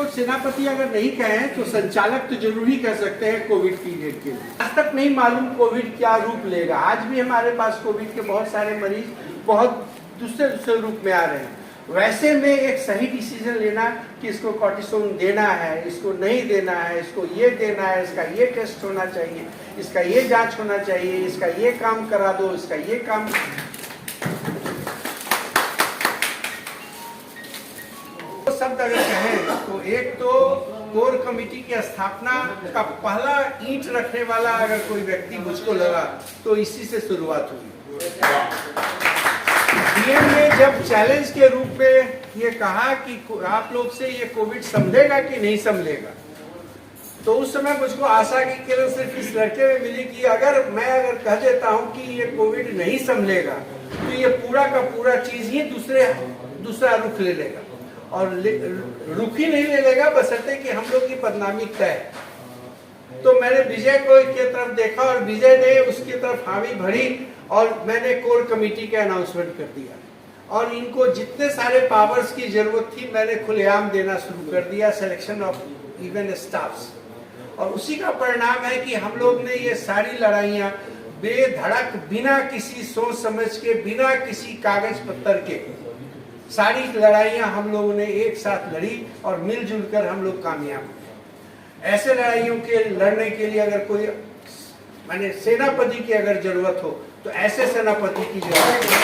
को सेनापति अगर नहीं कहें तो संचालक तो जरूर ही कह सकते हैं कोविड पीरियड के लिए। आज तक नहीं मालूम कोविड क्या रूप लेगा। आज भी हमारे पास कोविड के बहुत सारे मरीज बहुत दूसरे रूप में आ रहे हैं। वैसे में एक सही डिसीजन लेना कि इसको कॉर्टिसोन देना है, इसको नहीं देना है, इसको ये देना है, इसका ये टेस्ट होना चाहिए, इसका ये जांच होना चाहिए, इसका ये काम करा दो, इसका ये काम। तो शब्द अगर कहें तो एक तो कोर कमेटी की स्थापना का पहला ईंट रखने वाला अगर कोई व्यक्ति मुझको लगा तो इसी से शुरुआत हुई। डीएम ने जब चैलेंज के रूप में ये कहा कि आप लोग से ये कोविड संभलेगा कि नहीं संभलेगा, तो उस समय मुझको आशा की किरण सिर्फ इस लड़के में मिली कि अगर मैं कह देता हूं कि ये कोविड नहीं संभलेगा तो ये पूरा का पूरा चीज ही दूसरा रुख ले लेगा, और रुख ही नहीं ले लेगा बशर्ते कि हम लोग की बदनामी तय। तो मैंने विजय को की तरफ देखा और विजय ने उसकी तरफ हामी भरी और मैंने कोर कमेटी का अनाउंसमेंट कर दिया, और इनको जितने सारे पावर्स की जरूरत थी मैंने खुलेआम देना शुरू कर दिया, सिलेक्शन ऑफ इवन स्टाफ्स। और उसी का परिणाम है कि हम लोग ने ये सारी लड़ाइयां बेधड़क, बिना किसी सोच समझ के, बिना किसी कागज पत्तर के, सारी लड़ाइयां हम लोगों ने एक साथ लड़ी और मिलजुल कर हम लोग कामयाब हुए। ऐसे लड़ाइयों के लड़ने के लिए अगर कोई माने सेनापति की अगर जरूरत हो तो ऐसे सेनापति की जरूरत है।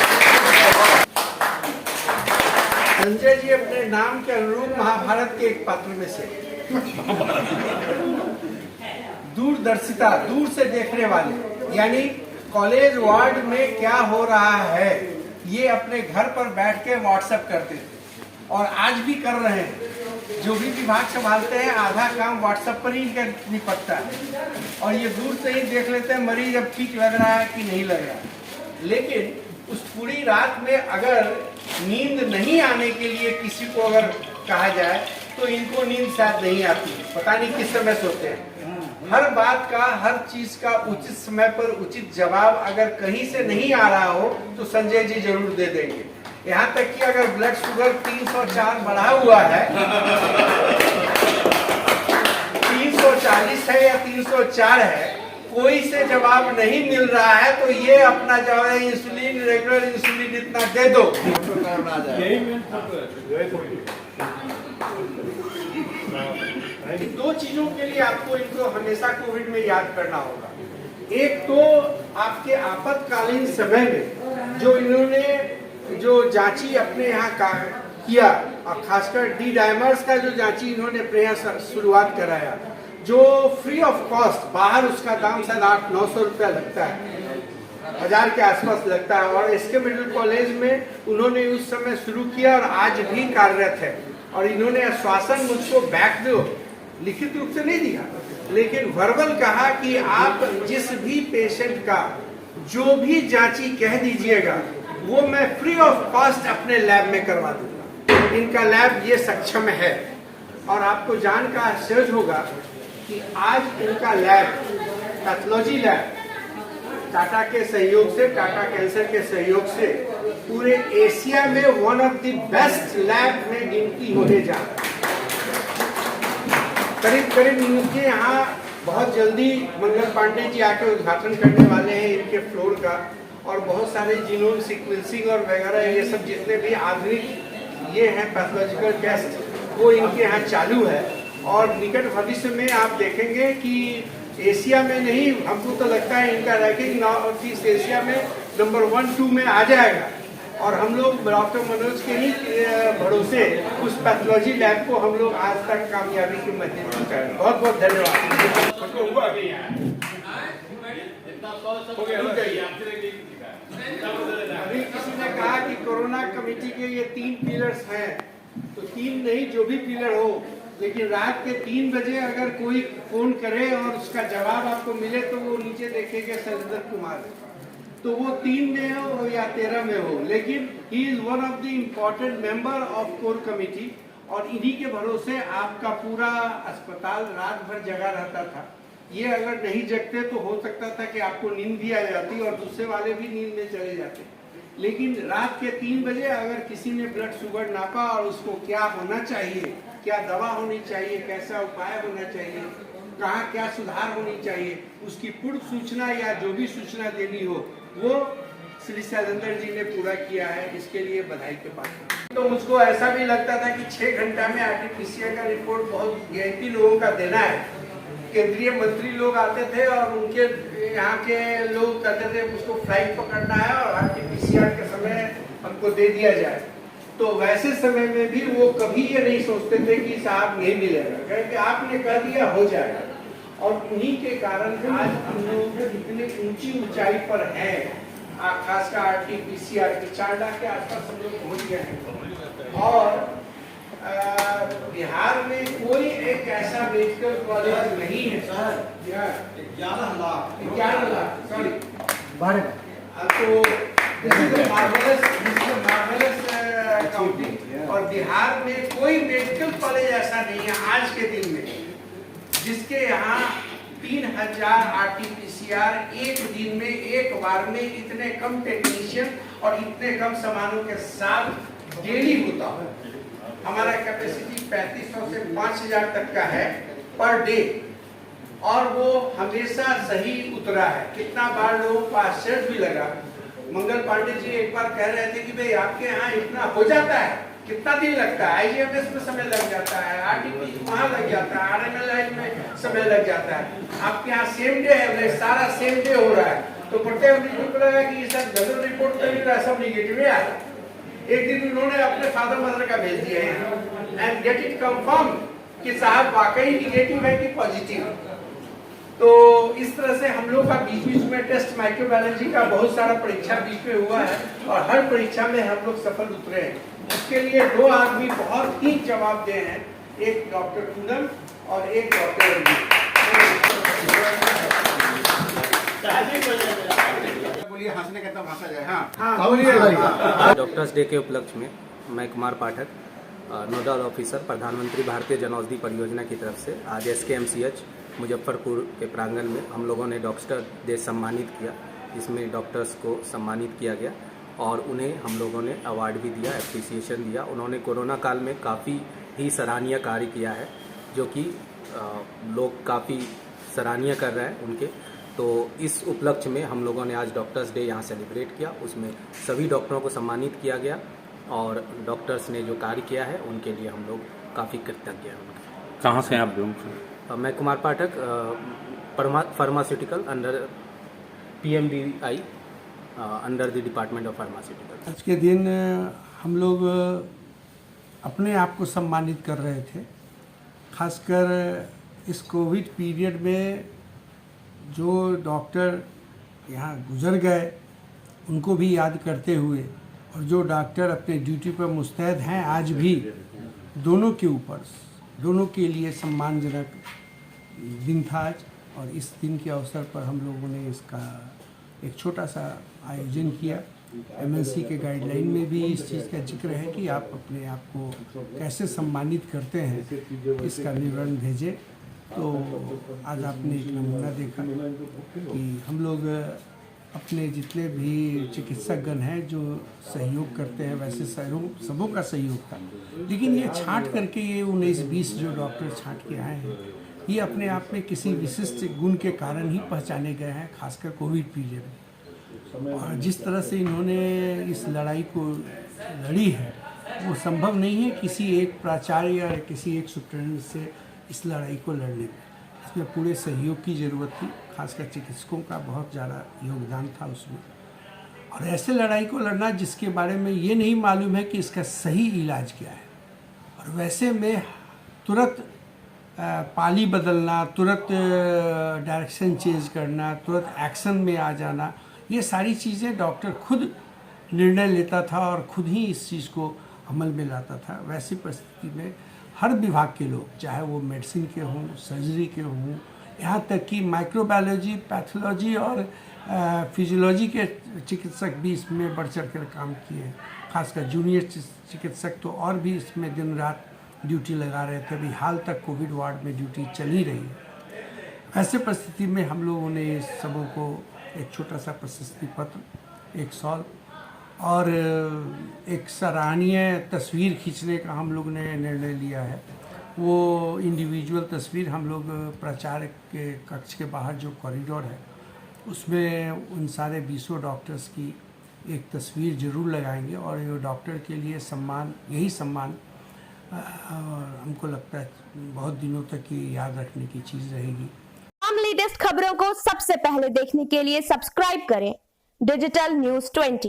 संजय जी अपने नाम के अनुरूप महाभारत के एक पात्र में से, दूरदर्शिता, दूर से देखने वाले, यानी कॉलेज वार्ड में क्या हो रहा है ये अपने घर पर बैठ के व्हाट्सएप करते थे और आज भी कर रहे हैं। जो भी विभाग संभालते हैं आधा काम व्हाट्सएप पर ही निपटता है, और ये दूर से ही देख लेते हैं मरीज अब ठीक लग रहा है कि नहीं लग रहा है। लेकिन उस पूरी रात में अगर नींद नहीं आने के लिए किसी को अगर कहा जाए तो इनको नींद शायद नहीं आती, पता नहीं किस समय सोते हैं। हर बात का, हर चीज का उचित समय पर उचित जवाब अगर कहीं से नहीं आ रहा हो तो संजय जी जरूर दे देंगे। यहाँ तक कि अगर ब्लड शुगर 304 बढ़ा हुआ है, 340 है या 304 है, कोई से जवाब नहीं मिल रहा है तो ये अपना जवाब है इंसुलिन, रेगुलर इंसुलिन इतना दे दो। दो चीजों के लिए आपको इनको हमेशा कोविड में याद करना होगा। एक तो आपके आपातकालीन समय में जो इन्होंने जो जांची अपने यहाँ किया, और खासकर डी डायमर्स का जो जांची इन्होंने अपने यहाँ शुरुआत कराया, जो फ्री ऑफ कॉस्ट, बाहर उसका दाम शायद 800-900 रुपया लगता है, 1000 के आसपास लगता है, और एसके मेडिकल कॉलेज में उन्होंने उस समय शुरू किया और आज भी कार्यरत है। और इन्होंने आश्वासन मुझको बैक दो, लिखित रूप से नहीं दिया लेकिन वर्बल कहा कि आप जिस भी पेशेंट का जो भी जांची कह दीजिएगा वो मैं फ्री ऑफ कॉस्ट अपने लैब में करवा दूंगा। इनका लैब ये सक्षम है, और आपको जान का आश्चर्य होगा कि आज इनका लैब, पैथोलॉजी लैब, टाटा के सहयोग से, टाटा कैंसर के सहयोग से पूरे एशिया में one of the best lab में गिनती होने जा रहा है। करीब इनके यहाँ बहुत जल्दी मंगल पांडे जी आके उद्घाटन करने वाले हैं इनके फ्लोर का, और बहुत सारे जीनोम सीक्वेंसिंग और वगैरह ये सब जितने भी आधुनिक ये हैं पैथोलॉजिकल टेस्ट वो इनके यहाँ चालू है। और निकट भविष्य में आप देखेंगे कि एशिया में नहीं, हमको तो लगता है इनका रैंकिंग नॉर्थ ईस्ट एशिया में नंबर 1-2 में आ जाएगा, और हम लोग डॉक्टर मनोज के ही भरोसे उस पैथोलॉजी लैब को हम लोग आज तक कामयाबी के मध्य पहुंचाए। बहुत बहुत धन्यवाद। अभी किसी ने कहा कि कोरोना कमेटी के ये 3 पिलर्स हैं, तो 3 नहीं जो भी पिलर हो, लेकिन रात के 3 बजे अगर कोई फोन करे और उसका जवाब आपको मिले तो वो नीचे देखेगा शैलेंद्र कुमार, तो वो 3 में हो या 13 में हो, लेकिन he is one of the important member of core committee, और इन्हीं के भरोसे आपका पूरा अस्पताल रात भर जगा रहता था। ये अगर नहीं जगते तो हो सकता था कि आपको नींद भी आ जाती और दूसरे वाले भी नींद में चले जाते, लेकिन रात के 3 बजे अगर किसी ने ब्लड शुगर नापा और उसको क्या होना चाहिए, क्या दवा होनी चाहिए, कैसा उपाय होना चाहिए, कहाँ क्या सुधार होनी चाहिए, उसकी पूर्व सूचना या जो भी सूचना देनी हो वो श्री शैलेंद्र जी ने पूरा किया है। इसके लिए बधाई के पात्र। तो मुझको ऐसा भी लगता था कि 6 घंटा में आरटीपीसीआर का रिपोर्ट बहुत वीआईपी लोगों का देना है। केंद्रीय मंत्री लोग आते थे और उनके यहाँ के लोग कहते थे उसको फ्लाइट पकड़ना है और आरटीपीसीआर के समय हमको दे दिया जाए। तो वैसे समय में भी वो कभी ये नहीं सोचते थे कि साहब नहीं मिलेगा, क्योंकि आपने कह दिया हो जाएगा। और उन्हीं के कारण आज हम लोग इतनी ऊंची ऊंचाई पर हैं, खासकर आरटीपीसीआर के 4 लाख के आसपास हम लोग पहुंच गए हैं। और बिहार में कोई एक ऐसा मेडिकल कॉलेज नहीं है सर, 11 लाख सॉरी 12। तो मार्वेलस काउंटिंग। और बिहार में कोई मेडिकल कॉलेज ऐसा नहीं है आज के दिन में जिसके यहाँ 3000 आरटीपीसीआर एक दिन में एक बार में इतने कम टेक्नीशियन और इतने कम सामानों के साथ डेली होता है। हमारा कैपेसिटी 3500 से 5000 तक का है पर डे, और वो हमेशा सही उतरा है। कितना बार लोगों को आश्चर्य भी लगा। मंगल पांडे जी एक बार कह रहे थे कि भाई आपके यहाँ इतना हो जाता है, कितना दिन लगता है? आईजीएमएस में समय लग जाता है, आरटीपी वहाँ लग जाता है, आरएमएलआई में समय लग जाता है। आपके यहाँ सेम डे है, सारा सेम डे हो रहा है। तो प्रत्येक मरीज को लगा कि ये सब जनरल रिपोर्ट कर रहा है, सब निगेटिव है। एक दिन उन्होंने अपने फादर मदर का भेज दिया है एंड गेट इट कंफर्म कि साहब वाकई निगेटिव है कि पॉजिटिव। तो इस तरह से हम लोग का बीच में टेस्ट माइक्रोबायोलॉजी का बहुत सारा परीक्षा बीच में हुआ है और हर परीक्षा में हम लोग सफल उतरे हैं। इसके लिए 2 आदमी बहुत ही जवाबदेह हैं, एक डॉक्टर पूनम और एक डॉक्टर रंजीत। बोलिए, हंसने का तब हंसा जाए। हाँ बोलिए। डॉक्टर्स डे के उपलक्ष्य में मैं कुमार पाठक, नोडल ऑफिसर प्रधानमंत्री भारतीय जनऔषधि परियोजना की तरफ से आज SKMCH मुजफ्फरपुर के प्रांगण में हम लोगों ने डॉक्टर डे सम्मानित किया। इसमें डॉक्टर्स को सम्मानित किया गया और उन्हें हम लोगों ने अवार्ड भी दिया, एप्रिसिएशन दिया। उन्होंने कोरोना काल में काफ़ी ही सराहनीय कार्य किया है, जो कि लोग काफ़ी सराहनीय कर रहे हैं उनके। तो इस उपलक्ष्य में हम लोगों ने आज डॉक्टर्स डे यहाँ सेलिब्रेट किया। उसमें सभी डॉक्टरों को सम्मानित किया गया और डॉक्टर्स ने जो कार्य किया है उनके लिए हम लोग काफ़ी कृतज्ञ हैं। कहाँ से हैं आप लोग? मैं Kumar Pathak, pharmaceutical under PMBI under the department of pharmaceutical. आज के दिन हम लोग अपने आप को सम्मानित कर रहे थे। खासकर इस कोविड पीरियड में जो डॉक्टर यहाँ गुजर गए उनको भी याद करते हुए, और जो डॉक्टर अपने ड्यूटी पर मुस्तैद हैं आज भी, दोनों के लिए सम्मानजनक दिन था आज। और इस दिन के अवसर पर हम लोगों ने इसका एक छोटा सा आयोजन किया। MNC के गाइडलाइन में भी इस चीज़ का जिक्र है कि आप अपने आप को कैसे सम्मानित करते हैं, इसका विवरण भेजें। तो आज आपने एक नमूना देखा कि हम लोग अपने जितने भी चिकित्सकगण हैं जो सहयोग करते हैं, वैसे सबों का सहयोग था, लेकिन ये छांट करके ये 19-20 जो डॉक्टर छांट के आए हैं, ये अपने आप में किसी विशिष्ट गुण के कारण ही पहचाने गए हैं, खासकर कोविड पीरियड में। और जिस तरह से इन्होंने इस लड़ाई को लड़ी है, वो संभव नहीं है किसी एक प्राचार्य या किसी एक सुप्रिटेंडेंट से इस लड़ाई को लड़ने में। इसमें पूरे सहयोग की ज़रूरत थी, खासकर चिकित्सकों का बहुत ज़्यादा योगदान था उसमें। और ऐसे लड़ाई को लड़ना जिसके बारे में ये नहीं मालूम है कि इसका सही इलाज क्या है, और वैसे में तुरंत पाली बदलना, तुरंत डायरेक्शन चेंज करना, तुरंत एक्शन में आ जाना, ये सारी चीज़ें डॉक्टर खुद निर्णय लेता था और खुद ही इस चीज़ को अमल में लाता था। वैसी परिस्थिति में हर विभाग के लोग, चाहे वो मेडिसिन के हों, सर्जरी के हों, यहाँ तक कि माइक्रोबायोलॉजी, पैथोलॉजी और फिजियोलॉजी के चिकित्सक भी इसमें बढ़ चढ़ कर काम किए हैं। खासकर जूनियर चिकित्सक तो और भी इसमें दिन रात ड्यूटी लगा रहे थे। अभी हाल तक कोविड वार्ड में ड्यूटी चल ही रही है। ऐसे परिस्थिति में हम लोगों ने सबों को एक छोटा सा प्रशस्ति पत्र, एक शॉल और एक सराहनीय तस्वीर खींचने का हम लोग ने निर्णय लिया है। वो इंडिविजुअल तस्वीर हम लोग प्रचार के कक्ष के बाहर जो कॉरिडोर है उसमें उन सारे 20 डॉक्टर्स की एक तस्वीर जरूर लगाएंगे और ये डॉक्टर के लिए सम्मान, यही सम्मान और हमको लगता है बहुत दिनों तक ये याद रखने की चीज़ रहेगी। हम लेटेस्ट खबरों को सबसे पहले देखने के लिए सब्सक्राइब करें डिजिटल न्यूज़ 20।